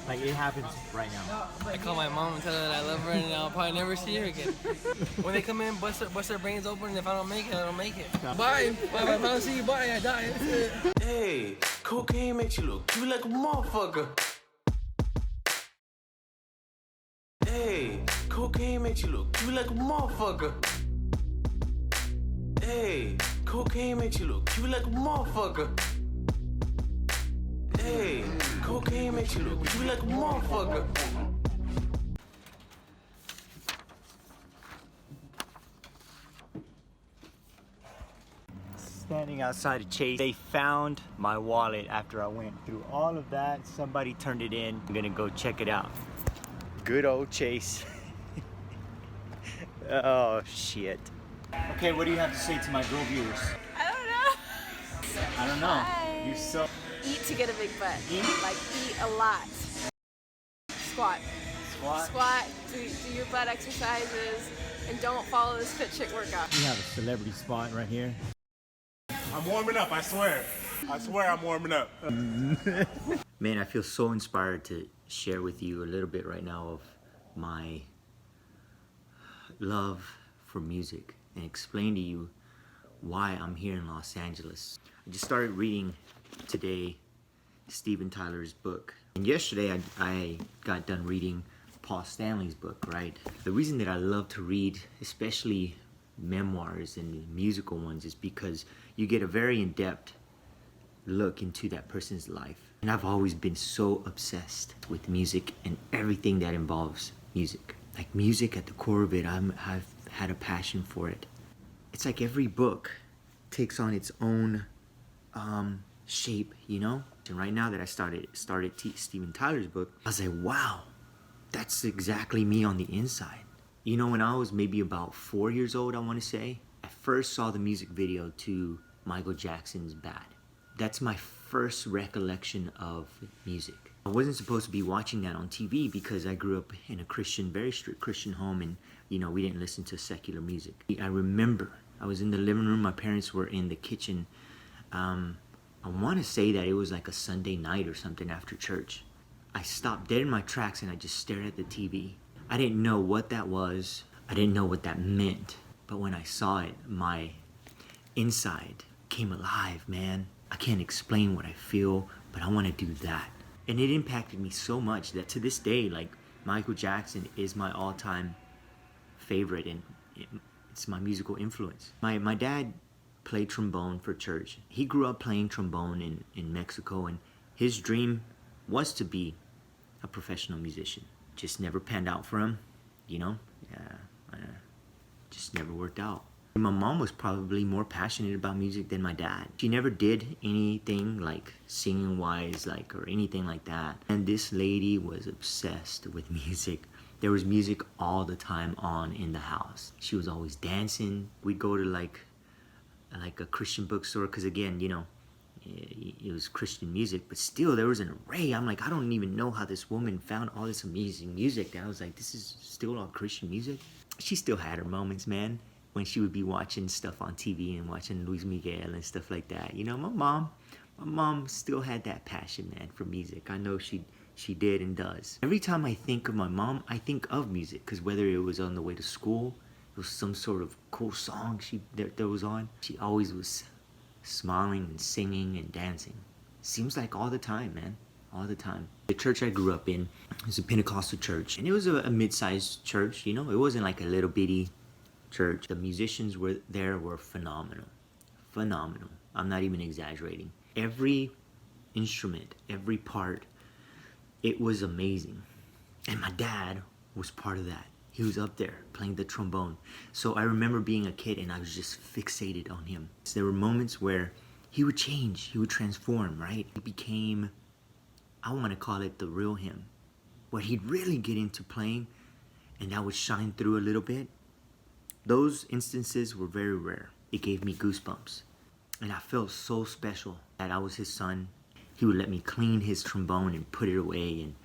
Like it happens right now. I call my mom and tell her that I love her and I'll probably never see her again. When they come in, bust their brains open, and if I don't make it, I don't make it. Bye. Bye. If I don't see you, bye. I die. That's it. Hey, cocaine makes you look cute like a motherfucker. Hey, cocaine makes you look cute like a motherfucker. Hey, cocaine makes you look cute like a motherfucker. Hey, cocaine makes you look cute like a motherfucker. Standing outside of Chase, they found my wallet after I went through all of that. Somebody turned it in. I'm gonna go check it out. Good old Chase. Oh shit. Okay, what do you have to say to my girl viewers? I don't know. I don't know. You're so... Eat to get a big butt. Eat? Like eat a lot. Squat. Squat? Squat, do your butt exercises, and don't follow this fit chick workout. We have a celebrity spot right here. I'm warming up, I swear. I swear I'm warming up. Man, I feel so inspired to share with you a little bit right now of my love for music and explain to you why I'm here in Los Angeles. I just started reading today Steven Tyler's book. And yesterday I got done reading Paul Stanley's book, right? The reason that I love to read, especially memoirs and musical ones, is because you get a very in-depth look into that person's life. And I've always been so obsessed with music and everything that involves music. Like music at the core of it, I've had a passion for it. It's like every book takes on its own shape, you know? And right now that I started Steven Tyler's book, I was like, wow, that's exactly me on the inside. You know, when I was maybe about 4 years old, I want to say, I first saw the music video to Michael Jackson's Bad. That's my first recollection of music. I wasn't supposed to be watching that on TV because I grew up in a Christian, very strict Christian home, and you know, we didn't listen to secular music. I remember I was in the living room, my parents were in the kitchen. I want to say that it was like a Sunday night or something after church. I stopped dead in my tracks and I just stared at the TV. I didn't know what that was. I didn't know what that meant. But when I saw it, my inside came alive, man. I can't explain what I feel, but I want to do that. And it impacted me so much that to this day, like, Michael Jackson is my all-time favorite, and it's my musical influence. My dad played trombone for church. He grew up playing trombone in Mexico, and his dream was to be a professional musician. Just never panned out for him, you know? Just never worked out. My mom was probably more passionate about music than my dad. She never did anything like singing wise, like, or anything like that. And this lady was obsessed with music. There was music all the time on in the house. She was always dancing. We'd go to like a Christian bookstore, because again, you know, it was Christian music, but still there was an array. I'm like, I don't even know how this woman found all this amazing music. That I was like, this is still all Christian music. She still had her moments, man, when she would be watching stuff on TV and watching Luis Miguel and stuff like that. You know, my mom still had that passion, man, for music. I know she did and does. Every time I think of my mom, I think of music, because whether it was on the way to school, it was some sort of cool song that was on, she always was smiling and singing and dancing. Seems like all the time, man, all the time. The church I grew up in was a Pentecostal church, and it was a mid-sized church, you know? It wasn't like a little bitty church. The musicians were phenomenal. Phenomenal. I'm not even exaggerating. Every instrument, every part, it was amazing. And my dad was part of that. He was up there playing the trombone. So I remember being a kid and I was just fixated on him. So there were moments where he would change, he would transform, right? He became, I want to call it the real him, where he'd really get into playing and that would shine through a little bit. Those instances were very rare. It gave me goosebumps. And I felt so special that I was his son. He would let me clean his trombone and put it away, and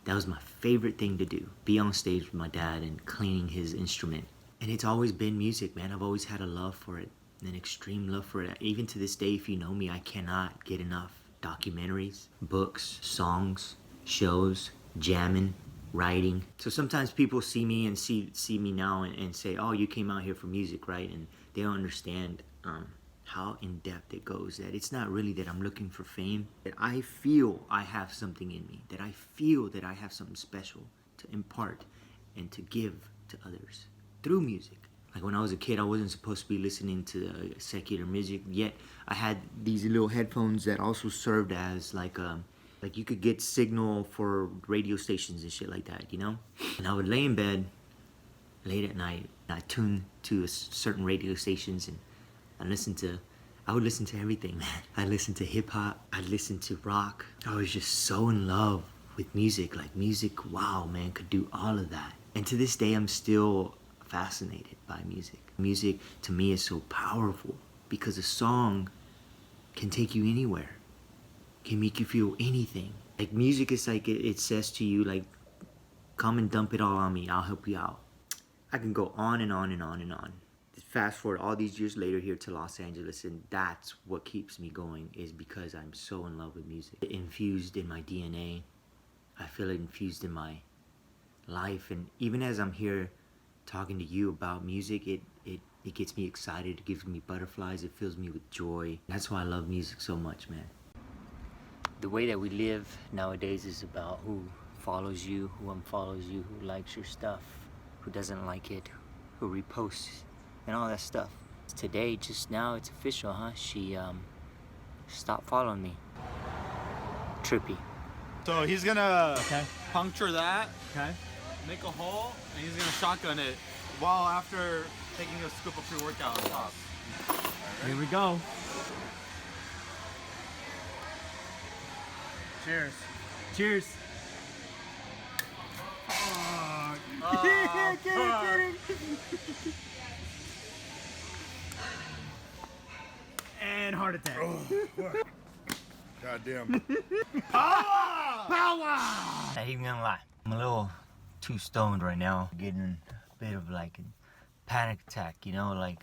that was my favorite thing to do. Be on stage with my dad and cleaning his instrument. And it's always been music, man. I've always had a love for it, an extreme love for it. Even to this day, if you know me, I cannot get enough. Documentaries, books, songs, shows, jamming, writing. So sometimes people see me and see me now and say, oh, you came out here for music, right? And they don't understand how in-depth it goes, that it's not really that I'm looking for fame, that I feel I have something in me, that I feel that I have something special to impart and to give to others through music. Like when I was a kid, I wasn't supposed to be listening to secular music, yet I had these little headphones that also served as like you could get signal for radio stations and shit like that, you know? And I would lay in bed late at night, and I tuned to certain radio stations, and I would listen to everything, man. I listened to hip hop, I listened to rock. I was just so in love with music. Like music, wow, man, could do all of that. And to this day, I'm still fascinated by music. Music to me is so powerful because a song can take you anywhere, can make you feel anything. Like music is like, it says to you, like, come and dump it all on me, I'll help you out. I can go on and on and on and on. Fast forward all these years later here to Los Angeles, and that's what keeps me going, is because I'm so in love with music. It infused in my DNA. I feel it infused in my life, and even as I'm here talking to you about music, it gets me excited, it gives me butterflies, it fills me with joy. That's why I love music so much, man. The way that we live nowadays is about who follows you, who unfollows you, who likes your stuff, who doesn't like it, who reposts, and all that stuff. Today, just now, it's official, huh? She stopped following me. Trippy. So he's gonna puncture that, make a hole, and he's gonna shotgun it while after taking a scoop of pre-workout on top. Here we go. Cheers. Cheers. Get it. And heart attack. Goddamn. Not even gonna lie, I'm a little too stoned right now. Getting a bit of like a panic attack, you know, like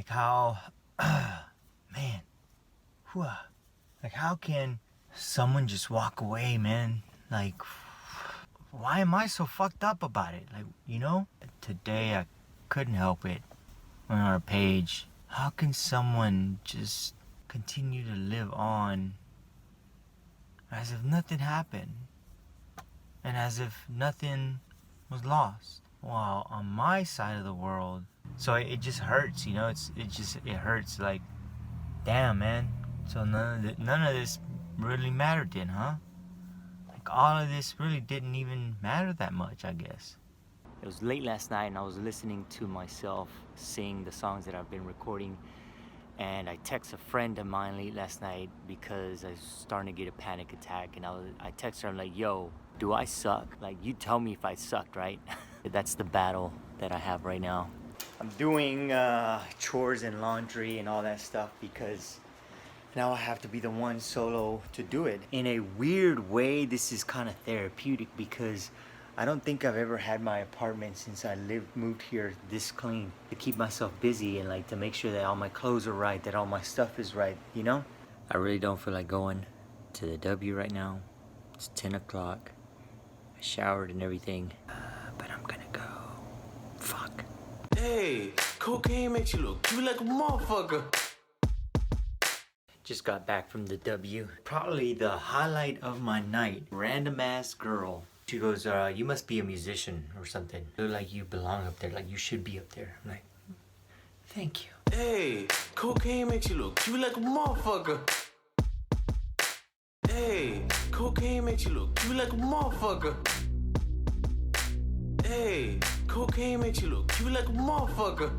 how, man, like how can someone just walk away, man? Like, why am I so fucked up about it? Like, you know, today I couldn't help it. Went on our page. How can someone just continue to live on as if nothing happened and as if nothing was lost? While on my side of the world, so it just hurts, you know. It hurts. Like, damn, man. So none of this really mattered then, huh? Like all of this really didn't even matter that much, I guess. It was late last night and I was listening to myself sing the songs that I've been recording, and I texted a friend of mine late last night because I was starting to get a panic attack, and I texted her, I'm like, yo, do I suck? Like, you tell me if I sucked, right? That's the battle that I have right now. I'm doing chores and laundry and all that stuff because now I have to be the one solo to do it. In a weird way, this is kind of therapeutic because I don't think I've ever had my apartment since I moved here this clean. To keep myself busy and like to make sure that all my clothes are right, that all my stuff is right, you know? I really don't feel like going to the W right now. It's 10 o'clock. I showered and everything, but I'm gonna go. Fuck. Hey, cocaine makes you look cute like a motherfucker. Just got back from the W. Probably the highlight of my night. Random ass girl. She goes, you must be a musician or something. You look like you belong up there, like you should be up there. I'm like, thank you. Hey, cocaine makes you look cute like a motherfucker. Hey, cocaine makes you look cute like a motherfucker. Hey, cocaine makes you look cute like a motherfucker.